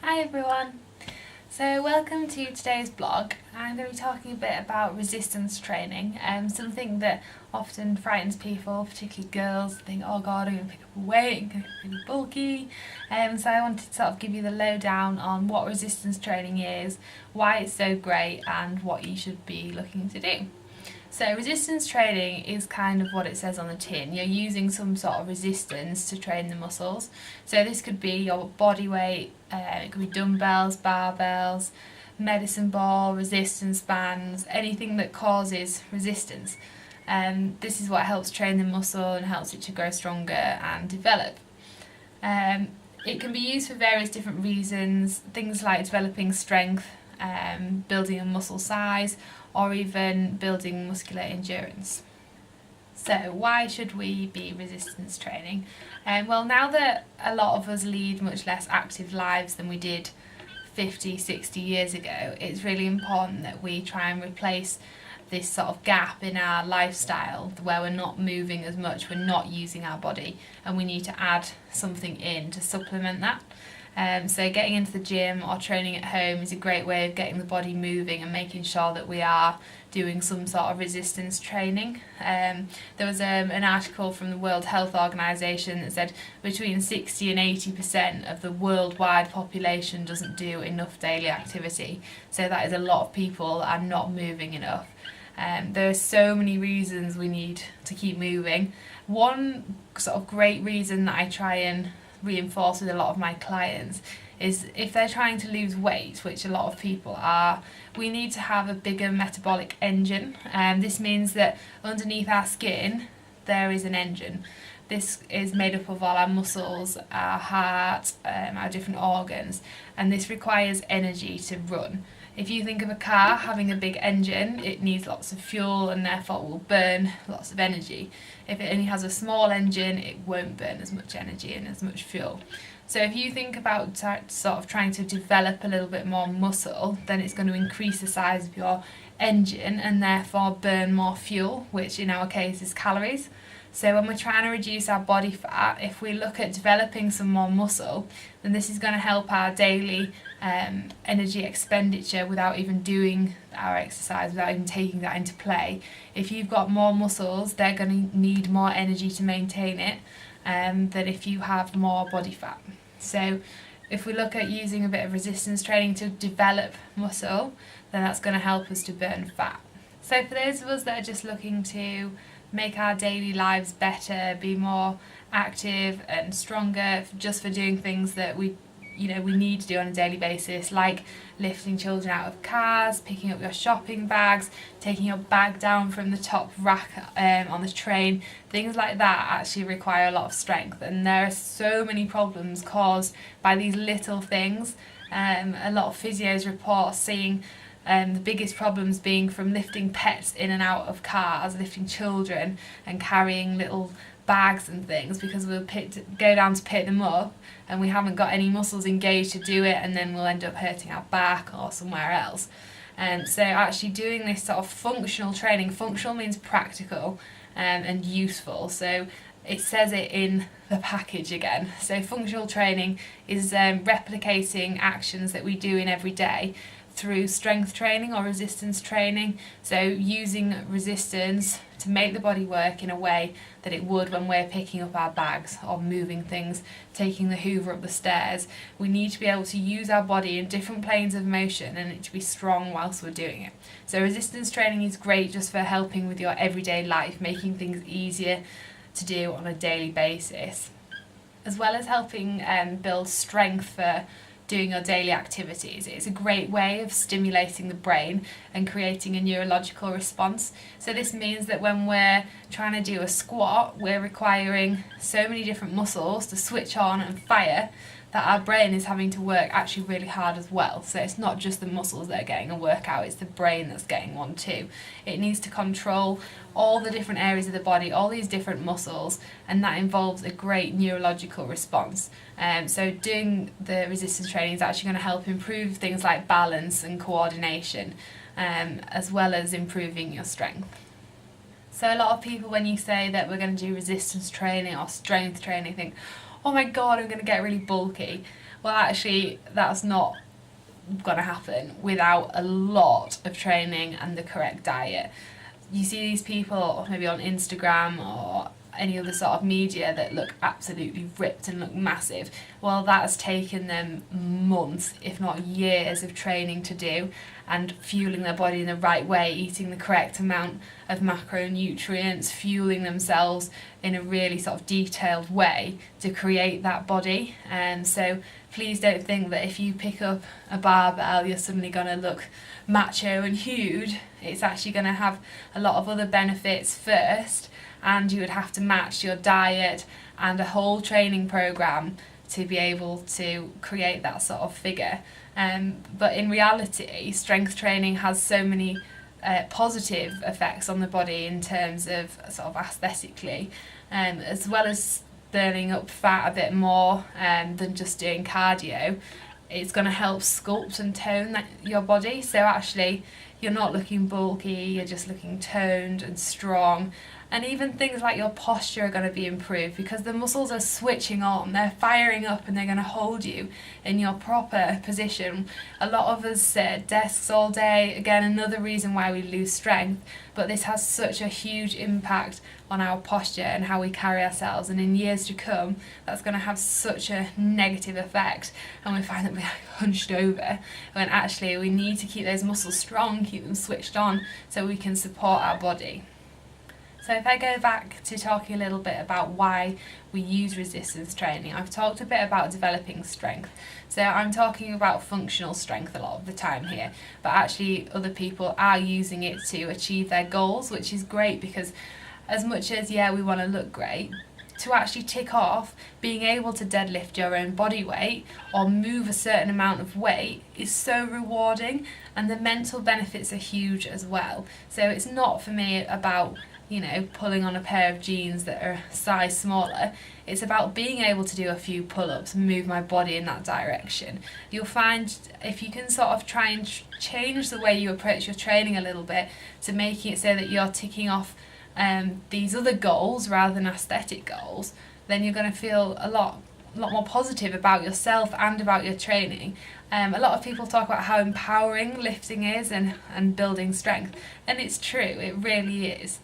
Hi everyone! So welcome to today's blog. I'm going to be talking a bit about resistance training, something that often frightens people, particularly girls. Think, oh god, I'm going to pick up a weight, I'm going to get really bulky. So I wanted to sort of give you the lowdown on what resistance training is, why it's so great and what you should be looking to do. So resistance training is kind of what it says on the tin. You're using some sort of resistance to train the muscles. So this could be your body weight, it could be dumbbells, barbells, medicine ball, resistance bands, anything that causes resistance. This is what helps train the muscle and helps it to grow stronger and develop. It can be used for various different reasons, things like developing strength, building a muscle size, or even building muscular endurance. So why should we be resistance training? Well, now that a lot of us lead much less active lives than we did 50, 60 years ago, it's really important that we try and replace this sort of gap in our lifestyle where we're not moving as much, we're not using our body, and we need to add something in to supplement that. So getting into the gym or training at home is a great way of getting the body moving and making sure that we are doing some sort of resistance training. There was an article from the World Health Organization that said between 60 and 80% of the worldwide population doesn't do enough daily activity. So that is a lot of people that are not moving enough. There are so many reasons we need to keep moving. One sort of great reason that I try and reinforce with a lot of my clients is if they're trying to lose weight, which a lot of people are, we need to have a bigger metabolic engine. This means that underneath our skin there is an engine. This is made up of all our muscles, our heart, our different organs, and this requires energy to run. If you think of a car having a big engine, it needs lots of fuel and therefore will burn lots of energy. If it only has a small engine, it won't burn as much energy and as much fuel. So if you think about sort of trying to develop a little bit more muscle, then it's going to increase the size of your engine and therefore burn more fuel, which in our case is calories. So when we're trying to reduce our body fat, if we look at developing some more muscle, then this is going to help our daily energy expenditure without even doing our exercise, without even taking that into play. If you've got more muscles, they're going to need more energy to maintain it than if you have more body fat. So if we look at using a bit of resistance training to develop muscle, then that's going to help us to burn fat. So for those of us that are just looking to make our daily lives better, be more active and stronger just for doing things that we need to do on a daily basis, like lifting children out of cars, picking up your shopping bags, taking your bag down from the top rack on the train, things like that actually require a lot of strength, and there are so many problems caused by these little things. A lot of physios report seeing the biggest problems being from lifting pets in and out of cars, lifting children and carrying little bags and things, because we'll go down to pick them up and we haven't got any muscles engaged to do it, and then we'll end up hurting our back or somewhere else. So actually doing this sort of functional training, functional means practical and useful, so it says it in the package again. So functional training is replicating actions that we do in every day through strength training or resistance training. So using resistance to make the body work in a way that it would when we're picking up our bags or moving things, taking the hoover up the stairs. We need to be able to use our body in different planes of motion and it to be strong whilst we're doing it. So resistance training is great just for helping with your everyday life, making things easier to do on a daily basis, as well as helping build strength for doing your daily activities. It's a great way of stimulating the brain and creating a neurological response. So this means that when we're trying to do a squat, we're requiring so many different muscles to switch on and fire that our brain is having to work actually really hard as well. So it's not just the muscles that are getting a workout, it's the brain that's getting one too. It needs to control all the different areas of the body, all these different muscles, and that involves a great neurological response. So doing the resistance training is actually going to help improve things like balance and coordination, as well as improving your strength. So a lot of people, when you say that we're going to do resistance training or strength training, think, oh my god, I'm going to get really bulky. Well, actually, that's not going to happen without a lot of training and the correct diet. You see these people maybe on Instagram or any other sort of media that look absolutely ripped and look massive. Well, that has taken them months, if not years, of training to do, and fueling their body in the right way, eating the correct amount of macronutrients, fueling themselves in a really sort of detailed way to create that body. And so please don't think that if you pick up a barbell you're suddenly going to look macho and huge. It's actually going to have a lot of other benefits first, and you would have to match your diet and a whole training program to be able to create that sort of figure. But in reality, strength training has so many positive effects on the body in terms of sort of aesthetically, as well as burning up fat a bit more than just doing cardio. It's going to help sculpt and tone your body, so actually you're not looking bulky, you're just looking toned and strong. And even things like your posture are going to be improved because the muscles are switching on, they're firing up, and they're going to hold you in your proper position. A lot of us sit at desks all day, again another reason why we lose strength, but this has such a huge impact on our posture and how we carry ourselves, and in years to come that's going to have such a negative effect, and we find that we're hunched over when actually we need to keep those muscles strong, keep them switched on so we can support our body. So if I go back to talking a little bit about why we use resistance training, I've talked a bit about developing strength. So I'm talking about functional strength a lot of the time here, but actually other people are using it to achieve their goals, which is great because as much as, yeah, we want to look great, to actually tick off being able to deadlift your own body weight or move a certain amount of weight is so rewarding, and the mental benefits are huge as well. So it's not for me about, you know, pulling on a pair of jeans that are size smaller. It's about being able to do a few pull-ups and move my body in that direction. You'll find if you can sort of try and change the way you approach your training a little bit to making it so that you're ticking off these other goals rather than aesthetic goals, then you're going to feel a lot more positive about yourself and about your training. A lot of people talk about how empowering lifting is and building strength, and it's true, it really is.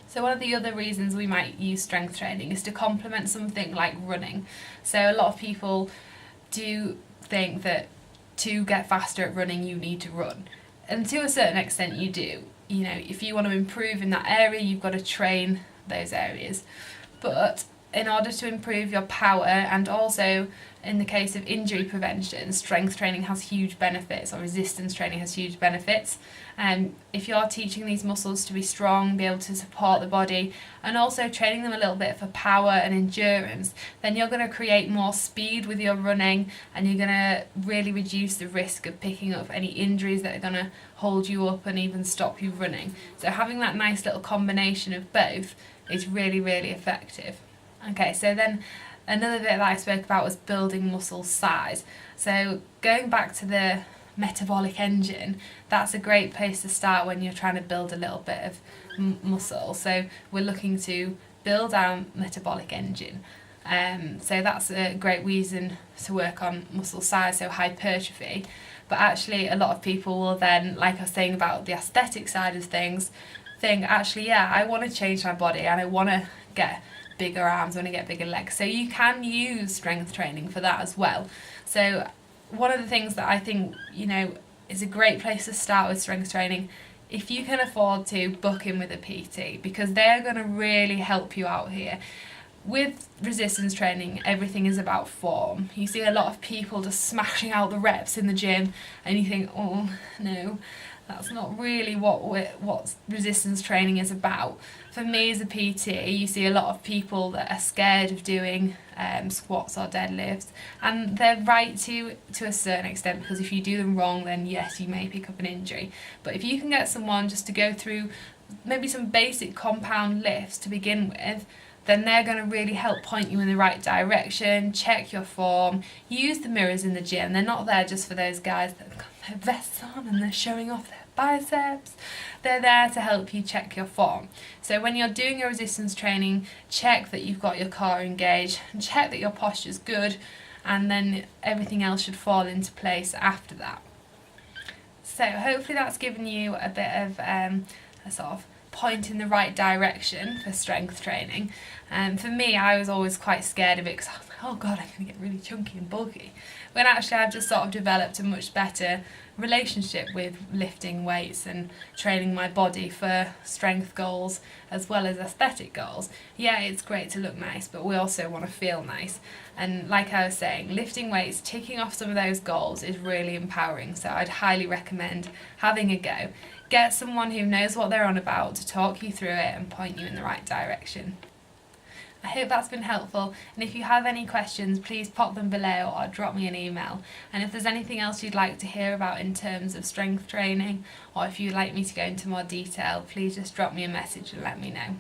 So one of the other reasons we might use strength training is to complement something like running. So a lot of people do think that to get faster at running you need to run, and to a certain extent you do. You know, if you want to improve in that area, you've got to train those areas. But in order to improve your power, and also in the case of injury prevention, strength training has huge benefits, or resistance training has huge benefits. And if you're teaching these muscles to be strong, be able to support the body, and also training them a little bit for power and endurance, then you're going to create more speed with your running, and you're going to really reduce the risk of picking up any injuries that are going to hold you up and even stop you running. So having that nice little combination of both is really, really effective. Okay, so then another bit that I spoke about was building muscle size. So going back to the metabolic engine, that's a great place to start when you're trying to build a little bit of muscle. So we're looking to build our metabolic engine. So that's a great reason to work on muscle size, so hypertrophy. But actually a lot of people will then, like I was saying about the aesthetic side of things, think actually, yeah, I want to change my body and I want to get bigger arms, I want to get bigger legs. So you can use strength training for that as well. So one of the things that I think, you know, is a great place to start with strength training, if you can afford to, book in with a PT, because they're going to really help you out here. With resistance training, everything is about form. You see a lot of people just smashing out the reps in the gym, and you think, oh no, that's not really what resistance training is about. For me as a PT, you see a lot of people that are scared of doing squats or deadlifts, and they're right to a certain extent, because if you do them wrong, then yes, you may pick up an injury. But if you can get someone just to go through maybe some basic compound lifts to begin with, then they're going to really help point you in the right direction, check your form, use the mirrors in the gym. They're not there just for those guys that have got their vests on and they're showing off their biceps. They're there to help you check your form. So when you're doing your resistance training, check that you've got your core engaged, and check that your posture's good, and then everything else should fall into place after that. So hopefully that's given you a bit of a sort of point in the right direction for strength training. For me, I was always quite scared of it because I was like, oh god, I'm going to get really chunky and bulky. When actually I've just sort of developed a much better relationship with lifting weights and training my body for strength goals as well as aesthetic goals. Yeah, it's great to look nice, but we also want to feel nice. And like I was saying, lifting weights, ticking off some of those goals is really empowering, so I'd highly recommend having a go. Get someone who knows what they're on about to talk you through it and point you in the right direction. I hope that's been helpful, and if you have any questions, please pop them below or drop me an email. And if there's anything else you'd like to hear about in terms of strength training, or if you'd like me to go into more detail, please just drop me a message and let me know.